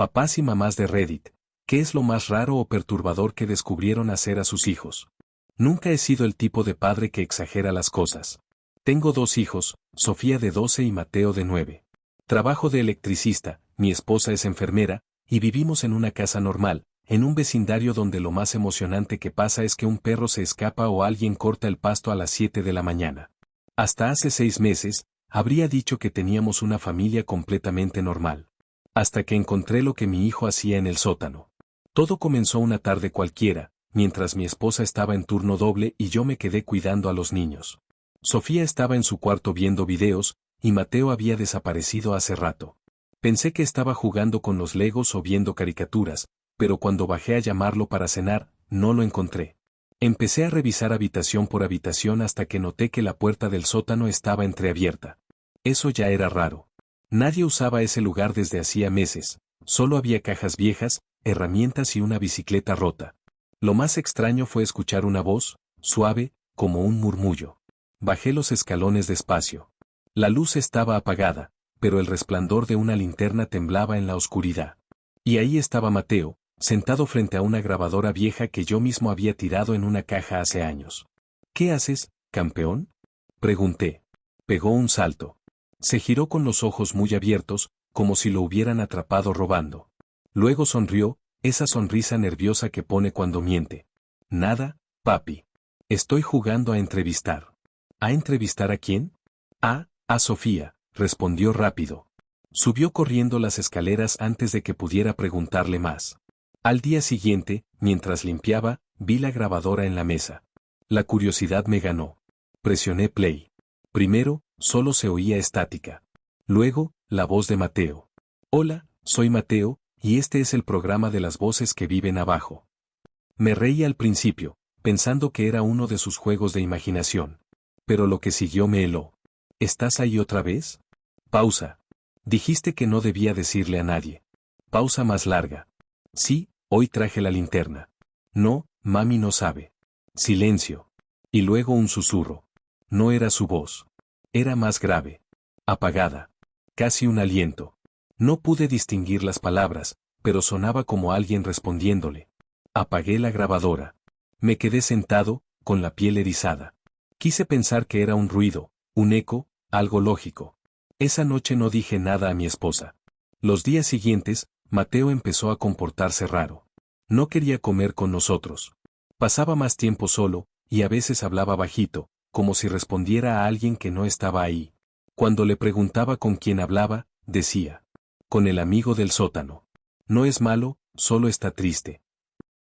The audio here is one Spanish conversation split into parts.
Papás y mamás de Reddit, ¿qué es lo más raro o perturbador que descubrieron hacer a sus hijos? Nunca he sido el tipo de padre que exagera las cosas. Tengo 2 hijos, Sofía de 12 y Mateo de 9. Trabajo de electricista, mi esposa es enfermera, y vivimos en una casa normal, en un vecindario donde lo más emocionante que pasa es que un perro se escapa o alguien corta el pasto a las 7 de la mañana. Hasta hace 6 meses, habría dicho que teníamos una familia completamente normal. Hasta que encontré lo que mi hijo hacía en el sótano. Todo comenzó una tarde cualquiera, mientras mi esposa estaba en turno doble y yo me quedé cuidando a los niños. Sofía estaba en su cuarto viendo videos, y Mateo había desaparecido hace rato. Pensé que estaba jugando con los legos o viendo caricaturas, pero cuando bajé a llamarlo para cenar, no lo encontré. Empecé a revisar habitación por habitación hasta que noté que la puerta del sótano estaba entreabierta. Eso ya era raro. Nadie usaba ese lugar desde hacía meses, solo había cajas viejas, herramientas y una bicicleta rota. Lo más extraño fue escuchar una voz, suave, como un murmullo. Bajé los escalones despacio. La luz estaba apagada, pero el resplandor de una linterna temblaba en la oscuridad. Y ahí estaba Mateo, sentado frente a una grabadora vieja que yo mismo había tirado en una caja hace años. ¿Qué haces, campeón?, pregunté. Pegó un salto. Se giró con los ojos muy abiertos, como si lo hubieran atrapado robando. Luego sonrió, esa sonrisa nerviosa que pone cuando miente. Nada, papi. Estoy jugando a entrevistar. ¿A entrevistar a quién? A Sofía, respondió rápido. Subió corriendo las escaleras antes de que pudiera preguntarle más. Al día siguiente, mientras limpiaba, vi la grabadora en la mesa. La curiosidad me ganó. Presioné play. Primero, solo se oía estática. Luego, la voz de Mateo. Hola, soy Mateo, y este es el programa de las voces que viven abajo. Me reí al principio, pensando que era uno de sus juegos de imaginación. Pero lo que siguió me heló. ¿Estás ahí otra vez? Pausa. Dijiste que no debía decirle a nadie. Pausa más larga. Sí, hoy traje la linterna. No, mami no sabe. Silencio. Y luego un susurro. No era su voz. Era más grave. Apagada. Casi un aliento. No pude distinguir las palabras, pero sonaba como alguien respondiéndole. Apagué la grabadora. Me quedé sentado, con la piel erizada. Quise pensar que era un ruido, un eco, algo lógico. Esa noche no dije nada a mi esposa. Los días siguientes, Mateo empezó a comportarse raro. No quería comer con nosotros. Pasaba más tiempo solo, y a veces hablaba bajito, como si respondiera a alguien que no estaba ahí. Cuando le preguntaba con quién hablaba, decía. Con el amigo del sótano. No es malo, solo está triste.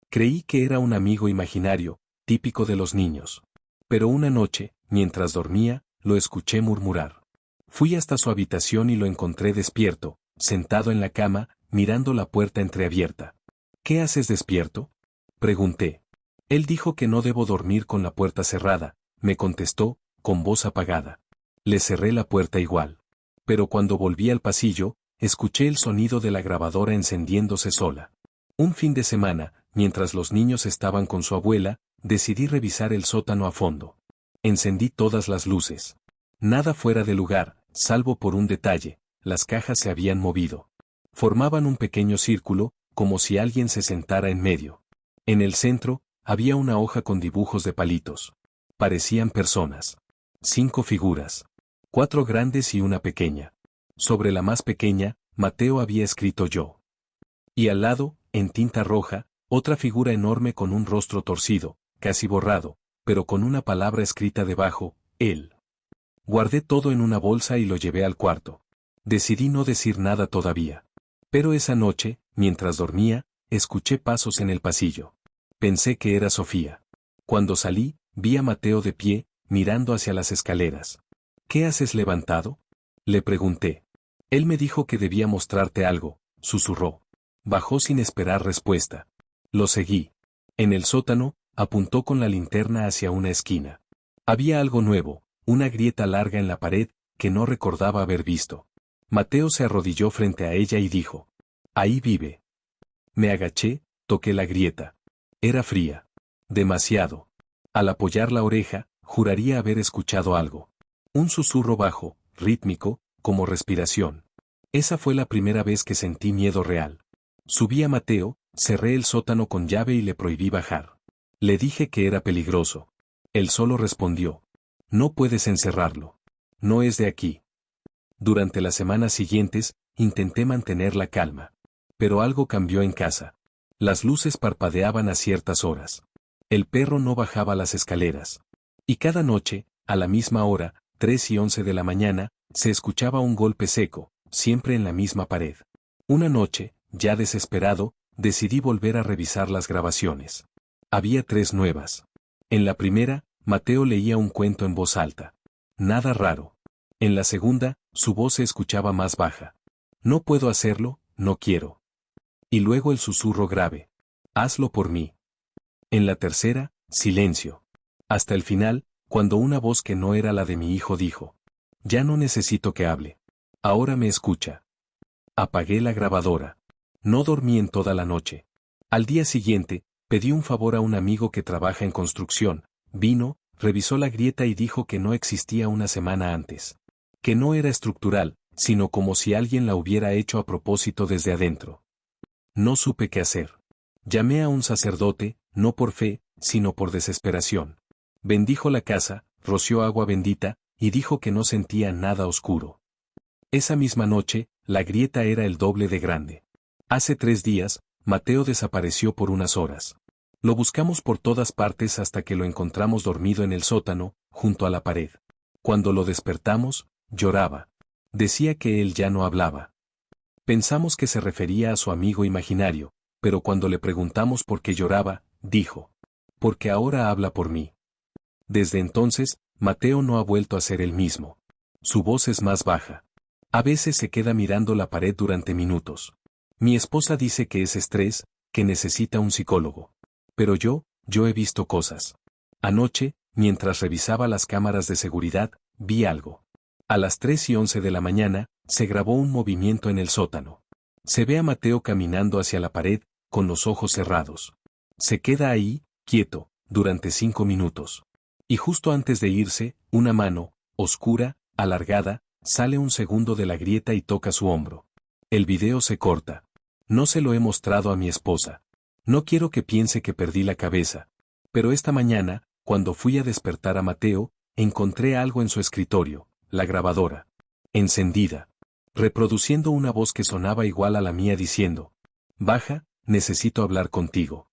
Creí que era un amigo imaginario, típico de los niños. Pero una noche, mientras dormía, lo escuché murmurar. Fui hasta su habitación y lo encontré despierto, sentado en la cama, mirando la puerta entreabierta. ¿Qué haces despierto?, pregunté. Él dijo que no debo dormir con la puerta cerrada, me contestó, con voz apagada. Le cerré la puerta igual. Pero cuando volví al pasillo, escuché el sonido de la grabadora encendiéndose sola. Un fin de semana, mientras los niños estaban con su abuela, decidí revisar el sótano a fondo. Encendí todas las luces. Nada fuera de lugar, salvo por un detalle, las cajas se habían movido. Formaban un pequeño círculo, como si alguien se sentara en medio. En el centro, había una hoja con dibujos de palitos. Parecían personas. 5 figuras. 4 grandes y una pequeña. Sobre la más pequeña, Mateo había escrito yo. Y al lado, en tinta roja, otra figura enorme con un rostro torcido, casi borrado, pero con una palabra escrita debajo, él. Guardé todo en una bolsa y lo llevé al cuarto. Decidí no decir nada todavía. Pero esa noche, mientras dormía, escuché pasos en el pasillo. Pensé que era Sofía. Cuando salí, vi a Mateo de pie, mirando hacia las escaleras. ¿Qué haces levantado?, le pregunté. Él me dijo que debía mostrarte algo, susurró. Bajó sin esperar respuesta. Lo seguí. En el sótano, apuntó con la linterna hacia una esquina. Había algo nuevo, una grieta larga en la pared, que no recordaba haber visto. Mateo se arrodilló frente a ella y dijo. Ahí vive. Me agaché, toqué la grieta. Era fría. Demasiado. Al apoyar la oreja, juraría haber escuchado algo. Un susurro bajo, rítmico, como respiración. Esa fue la primera vez que sentí miedo real. Subí a Mateo, cerré el sótano con llave y le prohibí bajar. Le dije que era peligroso. Él solo respondió: no puedes encerrarlo. No es de aquí. Durante las semanas siguientes, intenté mantener la calma. Pero algo cambió en casa. Las luces parpadeaban a ciertas horas. El perro no bajaba las escaleras. Y cada noche, a la misma hora, 3:11 de la mañana, se escuchaba un golpe seco, siempre en la misma pared. Una noche, ya desesperado, decidí volver a revisar las grabaciones. Había 3 nuevas. En la primera, Mateo leía un cuento en voz alta. Nada raro. En la segunda, su voz se escuchaba más baja. No puedo hacerlo, no quiero. Y luego el susurro grave. Hazlo por mí. En la tercera, silencio. Hasta el final, cuando una voz que no era la de mi hijo dijo: ya no necesito que hable. Ahora me escucha. Apagué la grabadora. No dormí en toda la noche. Al día siguiente, pedí un favor a un amigo que trabaja en construcción. Vino, revisó la grieta y dijo que no existía una semana antes. Que no era estructural, sino como si alguien la hubiera hecho a propósito desde adentro. No supe qué hacer. Llamé a un sacerdote, no por fe, sino por desesperación. Bendijo la casa, roció agua bendita, y dijo que no sentía nada oscuro. Esa misma noche, la grieta era el doble de grande. Hace 3 días, Mateo desapareció por unas horas. Lo buscamos por todas partes hasta que lo encontramos dormido en el sótano, junto a la pared. Cuando lo despertamos, lloraba. Decía que él ya no hablaba. Pensamos que se refería a su amigo imaginario, pero cuando le preguntamos por qué lloraba, dijo: porque ahora habla por mí. Desde entonces, Mateo no ha vuelto a ser el mismo. Su voz es más baja. A veces se queda mirando la pared durante minutos. Mi esposa dice que es estrés, que necesita un psicólogo. Pero yo he visto cosas. Anoche, mientras revisaba las cámaras de seguridad, vi algo. A las 3:11 de la mañana, se grabó un movimiento en el sótano. Se ve a Mateo caminando hacia la pared, con los ojos cerrados. Se queda ahí, quieto, durante 5 minutos. Y justo antes de irse, una mano, oscura, alargada, sale un segundo de la grieta y toca su hombro. El video se corta. No se lo he mostrado a mi esposa. No quiero que piense que perdí la cabeza. Pero esta mañana, cuando fui a despertar a Mateo, encontré algo en su escritorio, la grabadora. Encendida. Reproduciendo una voz que sonaba igual a la mía diciendo: baja, necesito hablar contigo.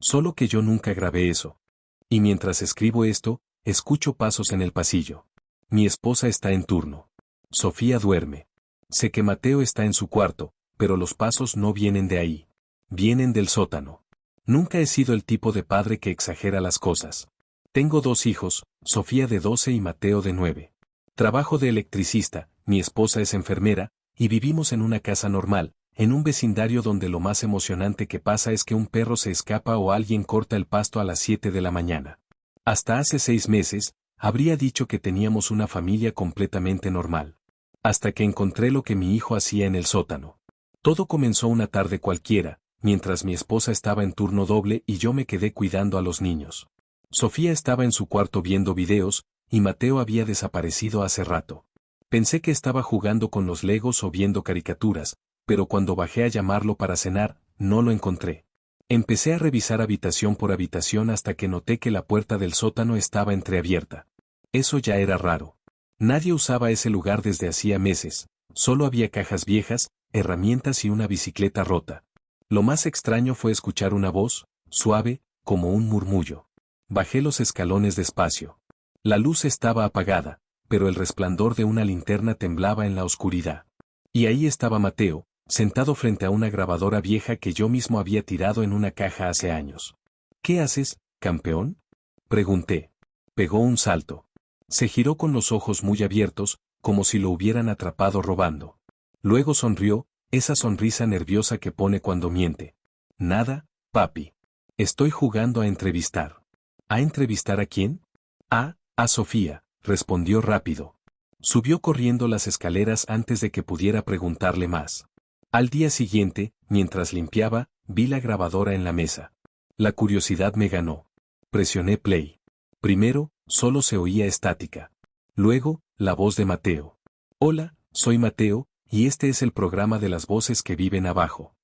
Solo que yo nunca grabé eso. Y mientras escribo esto, escucho pasos en el pasillo. Mi esposa está en turno. Sofía duerme. Sé que Mateo está en su cuarto, pero los pasos no vienen de ahí. Vienen del sótano. Nunca he sido el tipo de padre que exagera las cosas. Tengo 2 hijos, Sofía de 12 y Mateo de 9. Trabajo de electricista, mi esposa es enfermera, y vivimos en una casa normal, en un vecindario donde lo más emocionante que pasa es que un perro se escapa o alguien corta el pasto a las 7 de la mañana. Hasta hace 6 meses, habría dicho que teníamos una familia completamente normal. Hasta que encontré lo que mi hijo hacía en el sótano. Todo comenzó una tarde cualquiera, mientras mi esposa estaba en turno doble y yo me quedé cuidando a los niños. Sofía estaba en su cuarto viendo videos, y Mateo había desaparecido hace rato. Pensé que estaba jugando con los legos o viendo caricaturas, pero cuando bajé a llamarlo para cenar, no lo encontré. Empecé a revisar habitación por habitación hasta que noté que la puerta del sótano estaba entreabierta. Eso ya era raro. Nadie usaba ese lugar desde hacía meses, solo había cajas viejas, herramientas y una bicicleta rota. Lo más extraño fue escuchar una voz, suave, como un murmullo. Bajé los escalones despacio. La luz estaba apagada, pero el resplandor de una linterna temblaba en la oscuridad. Y ahí estaba Mateo, sentado frente a una grabadora vieja que yo mismo había tirado en una caja hace años. ¿Qué haces, campeón?, pregunté. Pegó un salto. Se giró con los ojos muy abiertos, como si lo hubieran atrapado robando. Luego sonrió, esa sonrisa nerviosa que pone cuando miente. Nada, papi. Estoy jugando a entrevistar. ¿A entrevistar a quién? A Sofía, respondió rápido. Subió corriendo las escaleras antes de que pudiera preguntarle más. Al día siguiente, mientras limpiaba, vi la grabadora en la mesa. La curiosidad me ganó. Presioné play. Primero, solo se oía estática. Luego, la voz de Mateo. Hola, soy Mateo, y este es el programa de las voces que viven abajo.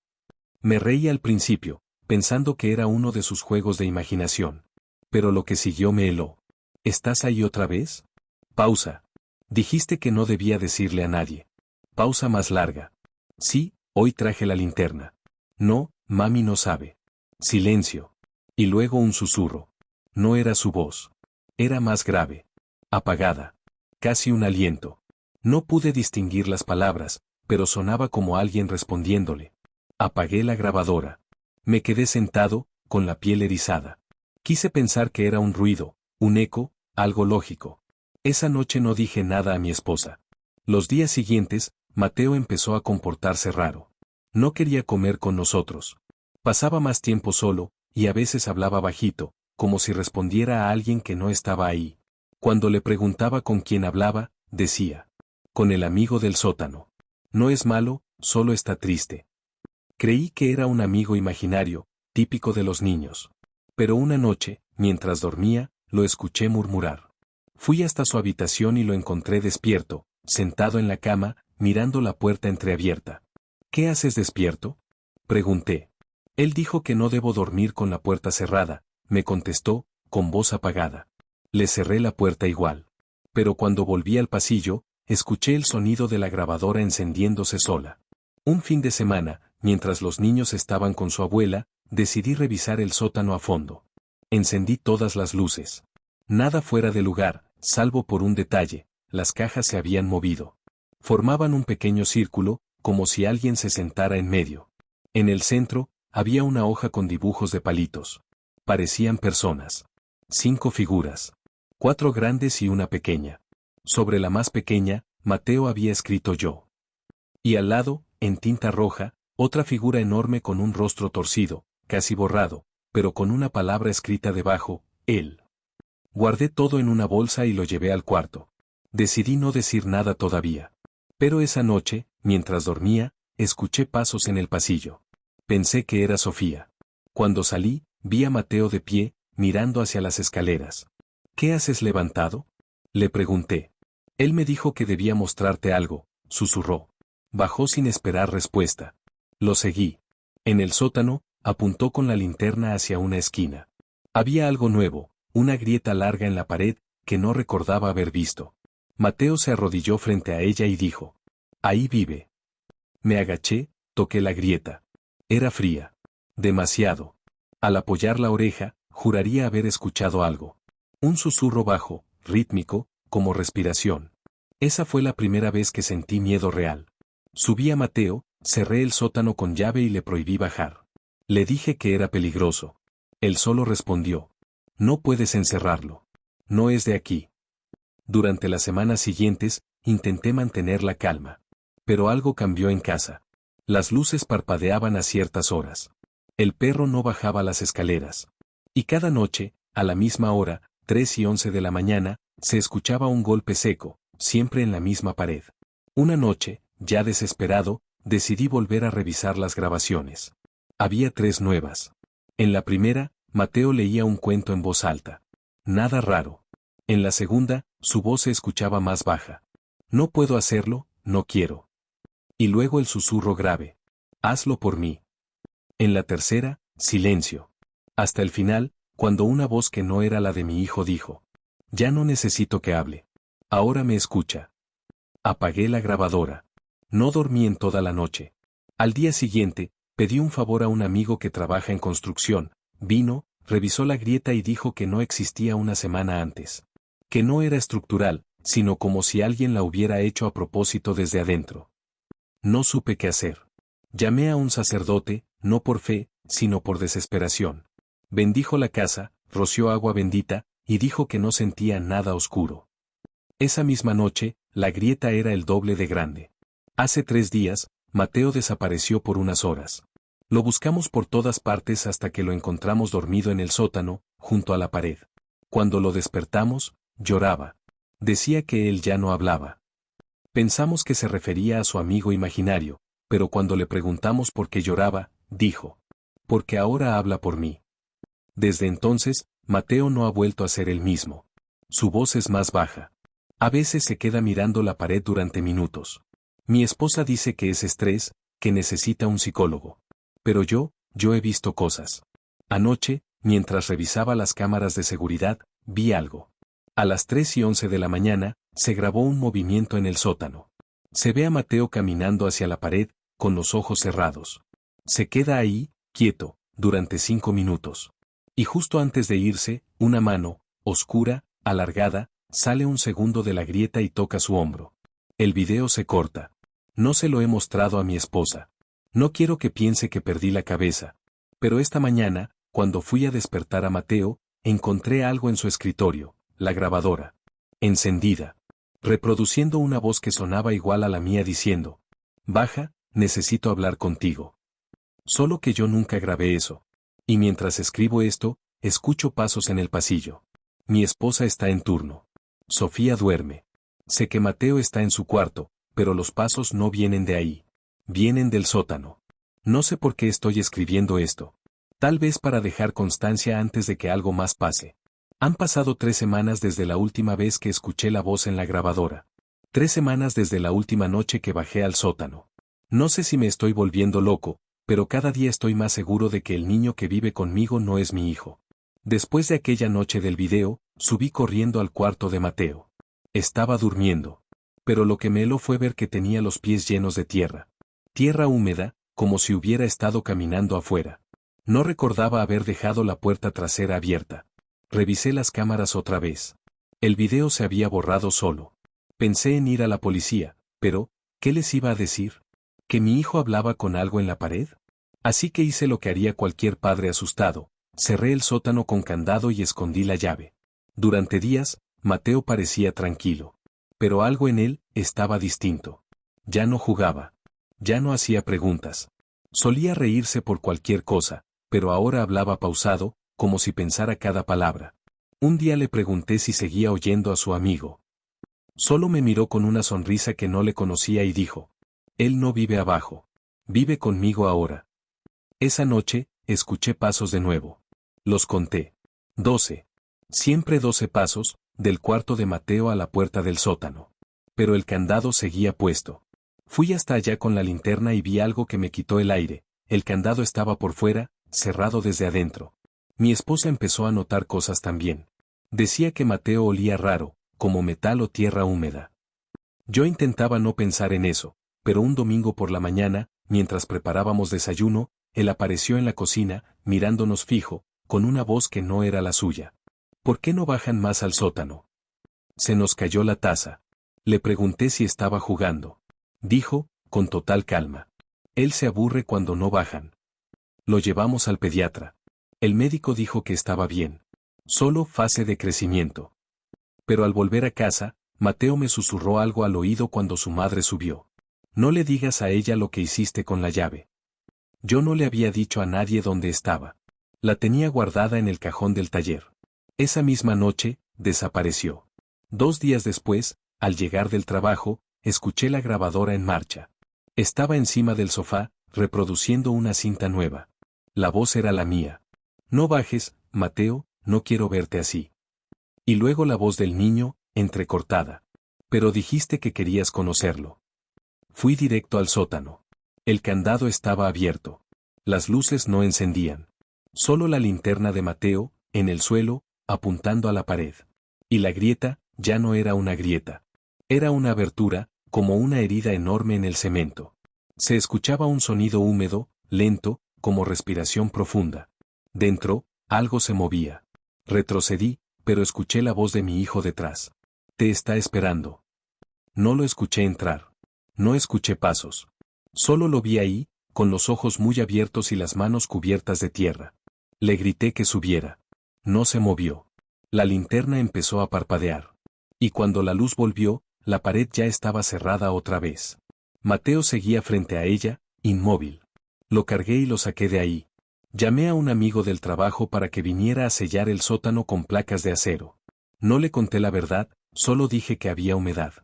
Me reí al principio, pensando que era uno de sus juegos de imaginación. Pero lo que siguió me heló. ¿Estás ahí otra vez? Pausa. Dijiste que no debía decirle a nadie. Pausa más larga. Sí, hoy traje la linterna. No, mami no sabe. Silencio. Y luego un susurro. No era su voz. Era más grave. Apagada. Casi un aliento. No pude distinguir las palabras, pero sonaba como alguien respondiéndole. Apagué la grabadora. Me quedé sentado, con la piel erizada. Quise pensar que era un ruido, un eco, algo lógico. Esa noche no dije nada a mi esposa. Los días siguientes, Mateo empezó a comportarse raro. No quería comer con nosotros. Pasaba más tiempo solo, y a veces hablaba bajito, como si respondiera a alguien que no estaba ahí. Cuando le preguntaba con quién hablaba, decía: con el amigo del sótano. No es malo, solo está triste. Creí que era un amigo imaginario, típico de los niños. Pero una noche, mientras dormía, lo escuché murmurar. Fui hasta su habitación y lo encontré despierto, sentado en la cama, mirando la puerta entreabierta. ¿Qué haces despierto? Pregunté. Él dijo que no debo dormir con la puerta cerrada, me contestó, con voz apagada. Le cerré la puerta igual. Pero cuando volví al pasillo, escuché el sonido de la grabadora encendiéndose sola. Un fin de semana, mientras los niños estaban con su abuela, decidí revisar el sótano a fondo. Encendí todas las luces. Nada fuera de lugar, salvo por un detalle: las cajas se habían movido. Formaban un pequeño círculo, como si alguien se sentara en medio. En el centro, había una hoja con dibujos de palitos. Parecían personas. 5 figuras. 4 grandes y una pequeña. Sobre la más pequeña, Mateo había escrito yo. Y al lado, en tinta roja, otra figura enorme con un rostro torcido, casi borrado, pero con una palabra escrita debajo: él. Guardé todo en una bolsa y lo llevé al cuarto. Decidí no decir nada todavía. Pero esa noche, mientras dormía, escuché pasos en el pasillo. Pensé que era Sofía. Cuando salí, vi a Mateo de pie, mirando hacia las escaleras. ¿Qué haces levantado? Le pregunté. Él me dijo que debía mostrarte algo, susurró. Bajó sin esperar respuesta. Lo seguí. En el sótano, apuntó con la linterna hacia una esquina. Había algo nuevo, una grieta larga en la pared, que no recordaba haber visto. Mateo se arrodilló frente a ella y dijo: ahí vive. Me agaché, toqué la grieta. Era fría. Demasiado. Al apoyar la oreja, juraría haber escuchado algo. Un susurro bajo, rítmico, como respiración. Esa fue la primera vez que sentí miedo real. Subí a Mateo, cerré el sótano con llave y le prohibí bajar. Le dije que era peligroso. Él solo respondió: no puedes encerrarlo. No es de aquí. Durante las semanas siguientes, intenté mantener la calma. Pero algo cambió en casa. Las luces parpadeaban a ciertas horas. El perro no bajaba las escaleras. Y cada noche, a la misma hora, 3:11 de la mañana, se escuchaba un golpe seco, siempre en la misma pared. Una noche, ya desesperado, decidí volver a revisar las grabaciones. Había 3 nuevas. En la primera, Mateo leía un cuento en voz alta. Nada raro. En la segunda, su voz se escuchaba más baja. No puedo hacerlo, no quiero. Y luego el susurro grave: hazlo por mí. En la tercera, silencio. Hasta el final, cuando una voz que no era la de mi hijo dijo: ya no necesito que hable. Ahora me escucha. Apagué la grabadora. No dormí en toda la noche. Al día siguiente, pedí un favor a un amigo que trabaja en construcción. Vino, revisó la grieta y dijo que no existía una semana antes. Que no era estructural, sino como si alguien la hubiera hecho a propósito desde adentro. No supe qué hacer. Llamé a un sacerdote, no por fe, sino por desesperación. Bendijo la casa, roció agua bendita, y dijo que no sentía nada oscuro. Esa misma noche, la grieta era el doble de grande. Hace 3 días, Mateo desapareció por unas horas. Lo buscamos por todas partes hasta que lo encontramos dormido en el sótano, junto a la pared. Cuando lo despertamos, lloraba. Decía que él ya no hablaba. Pensamos que se refería a su amigo imaginario, pero cuando le preguntamos por qué lloraba, dijo: porque ahora habla por mí. Desde entonces, Mateo no ha vuelto a ser el mismo. Su voz es más baja. A veces se queda mirando la pared durante minutos. Mi esposa dice que es estrés, que necesita un psicólogo. Pero yo he visto cosas. Anoche, mientras revisaba las cámaras de seguridad, vi algo. A las 3:11 de la mañana, se grabó un movimiento en el sótano. Se ve a Mateo caminando hacia la pared, con los ojos cerrados. Se queda ahí, quieto, durante 5 minutos. Y justo antes de irse, una mano, oscura, alargada, sale un segundo de la grieta y toca su hombro. El video se corta. No se lo he mostrado a mi esposa. No quiero que piense que perdí la cabeza. Pero esta mañana, cuando fui a despertar a Mateo, encontré algo en su escritorio, la grabadora. Encendida. Reproduciendo una voz que sonaba igual a la mía diciendo: baja, necesito hablar contigo. Solo que yo nunca grabé eso. Y mientras escribo esto, escucho pasos en el pasillo. Mi esposa está en turno. Sofía duerme. Sé que Mateo está en su cuarto, pero los pasos no vienen de ahí. Vienen del sótano. No sé por qué estoy escribiendo esto. Tal vez para dejar constancia antes de que algo más pase. Han pasado 3 semanas desde la última vez que escuché la voz en la grabadora. 3 semanas desde la última noche que bajé al sótano. No sé si me estoy volviendo loco, pero cada día estoy más seguro de que el niño que vive conmigo no es mi hijo. Después de aquella noche del video, subí corriendo al cuarto de Mateo. Estaba durmiendo. Pero lo que me heló fue ver que tenía los pies llenos de tierra. Tierra húmeda, como si hubiera estado caminando afuera. No recordaba haber dejado la puerta trasera abierta. Revisé las cámaras otra vez. El video se había borrado solo. Pensé en ir a la policía, pero, ¿qué les iba a decir? ¿Que mi hijo hablaba con algo en la pared? Así que hice lo que haría cualquier padre asustado. Cerré el sótano con candado y escondí la llave. Durante días, Mateo parecía tranquilo. Pero algo en él estaba distinto. Ya no jugaba. Ya no hacía preguntas. Solía reírse por cualquier cosa, pero ahora hablaba pausado, como si pensara cada palabra. Un día le pregunté si seguía oyendo a su amigo. Solo me miró con una sonrisa que no le conocía y dijo: él no vive abajo. Vive conmigo ahora. Esa noche, escuché pasos de nuevo. Los conté. 12. Siempre 12 pasos, del cuarto de Mateo a la puerta del sótano. Pero el candado seguía puesto. Fui hasta allá con la linterna y vi algo que me quitó el aire. El candado estaba por fuera, cerrado desde adentro. Mi esposa empezó a notar cosas también. Decía que Mateo olía raro, como metal o tierra húmeda. Yo intentaba no pensar en eso, pero un domingo por la mañana, mientras preparábamos desayuno, él apareció en la cocina, mirándonos fijo, con una voz que no era la suya. ¿Por qué no bajan más al sótano? Se nos cayó la taza. Le pregunté si estaba jugando. Dijo, con total calma: él se aburre cuando no bajan. Lo llevamos al pediatra. El médico dijo que estaba bien. Solo fase de crecimiento. Pero al volver a casa, Mateo me susurró algo al oído cuando su madre subió. No le digas a ella lo que hiciste con la llave. Yo no le había dicho a nadie dónde estaba. La tenía guardada en el cajón del taller. Esa misma noche, desapareció. 2 días después, al llegar del trabajo, escuché la grabadora en marcha. Estaba encima del sofá, reproduciendo una cinta nueva. La voz era la mía. No bajes, Mateo, no quiero verte así. Y luego la voz del niño, entrecortada. Pero dijiste que querías conocerlo. Fui directo al sótano. El candado estaba abierto. Las luces no encendían. Solo la linterna de Mateo, en el suelo, apuntando a la pared. Y la grieta, ya no era una grieta. Era una abertura, como una herida enorme en el cemento. Se escuchaba un sonido húmedo, lento, como respiración profunda. Dentro, algo se movía. Retrocedí, pero escuché la voz de mi hijo detrás. Te está esperando. No lo escuché entrar. No escuché pasos. Solo lo vi ahí, con los ojos muy abiertos y las manos cubiertas de tierra. Le grité que subiera. No se movió. La linterna empezó a parpadear. Y cuando la luz volvió, la pared ya estaba cerrada otra vez. Mateo seguía frente a ella, inmóvil. Lo cargué y lo saqué de ahí. Llamé a un amigo del trabajo para que viniera a sellar el sótano con placas de acero. No le conté la verdad, solo dije que había humedad.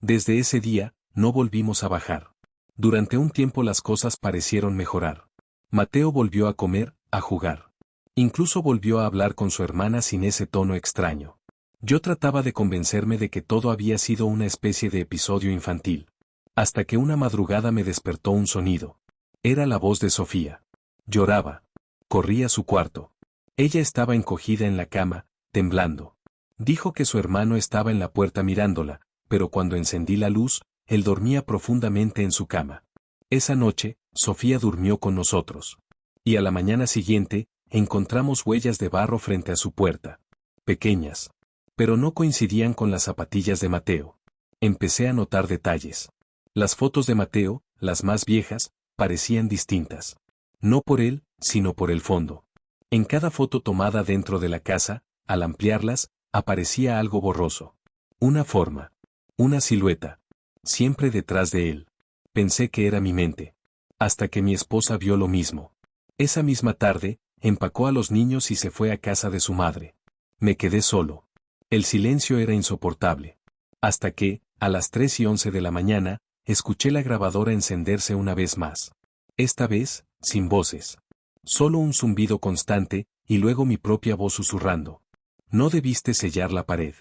Desde ese día, no volvimos a bajar. Durante un tiempo las cosas parecieron mejorar. Mateo volvió a comer, a jugar. Incluso volvió a hablar con su hermana sin ese tono extraño. Yo trataba de convencerme de que todo había sido una especie de episodio infantil. Hasta que una madrugada me despertó un sonido. Era la voz de Sofía. Lloraba. Corrí a su cuarto. Ella estaba encogida en la cama, temblando. Dijo que su hermano estaba en la puerta mirándola, pero cuando encendí la luz, él dormía profundamente en su cama. Esa noche, Sofía durmió con nosotros. Y a la mañana siguiente, encontramos huellas de barro frente a su puerta. Pequeñas. Pero no coincidían con las zapatillas de Mateo. Empecé a notar detalles. Las fotos de Mateo, las más viejas, parecían distintas. No por él, sino por el fondo. En cada foto tomada dentro de la casa, al ampliarlas, aparecía algo borroso. Una forma. Una silueta. Siempre detrás de él. Pensé que era mi mente. Hasta que mi esposa vio lo mismo. Esa misma tarde, empacó a los niños y se fue a casa de su madre. Me quedé solo. El silencio era insoportable. Hasta que, a las 3:11 de la mañana, escuché la grabadora encenderse una vez más. Esta vez, sin voces. Solo un zumbido constante, y luego mi propia voz susurrando. No debiste sellar la pared.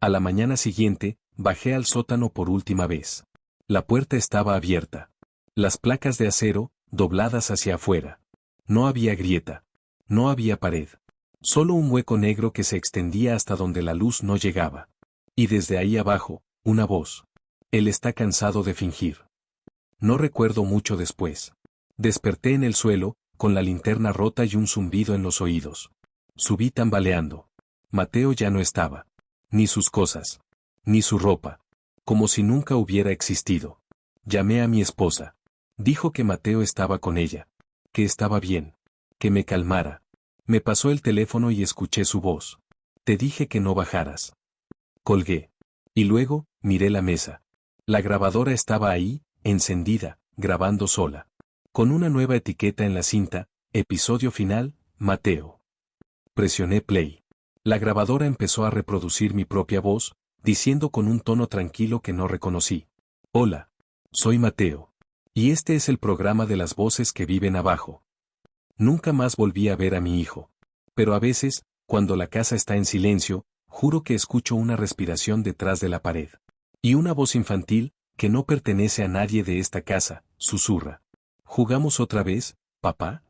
A la mañana siguiente, bajé al sótano por última vez. La puerta estaba abierta. Las placas de acero, dobladas hacia afuera. No había grieta. No había pared. Solo un hueco negro que se extendía hasta donde la luz no llegaba. Y desde ahí abajo, una voz. Él está cansado de fingir. No recuerdo mucho después. Desperté en el suelo, con la linterna rota y un zumbido en los oídos. Subí tambaleando. Mateo ya no estaba. Ni sus cosas. Ni su ropa. Como si nunca hubiera existido. Llamé a mi esposa. Dijo que Mateo estaba con ella. Que estaba bien. Que me calmara. Me pasó el teléfono y escuché su voz. Te dije que no bajaras. Colgué. Y luego, miré la mesa. La grabadora estaba ahí, encendida, grabando sola. Con una nueva etiqueta en la cinta, episodio final, Mateo. Presioné play. La grabadora empezó a reproducir mi propia voz, diciendo con un tono tranquilo que no reconocí. Hola. Soy Mateo. Y este es el programa de las voces que viven abajo. Nunca más volví a ver a mi hijo. Pero a veces, cuando la casa está en silencio, juro que escucho una respiración detrás de la pared. Y una voz infantil, que no pertenece a nadie de esta casa, susurra. ¿Jugamos otra vez, papá?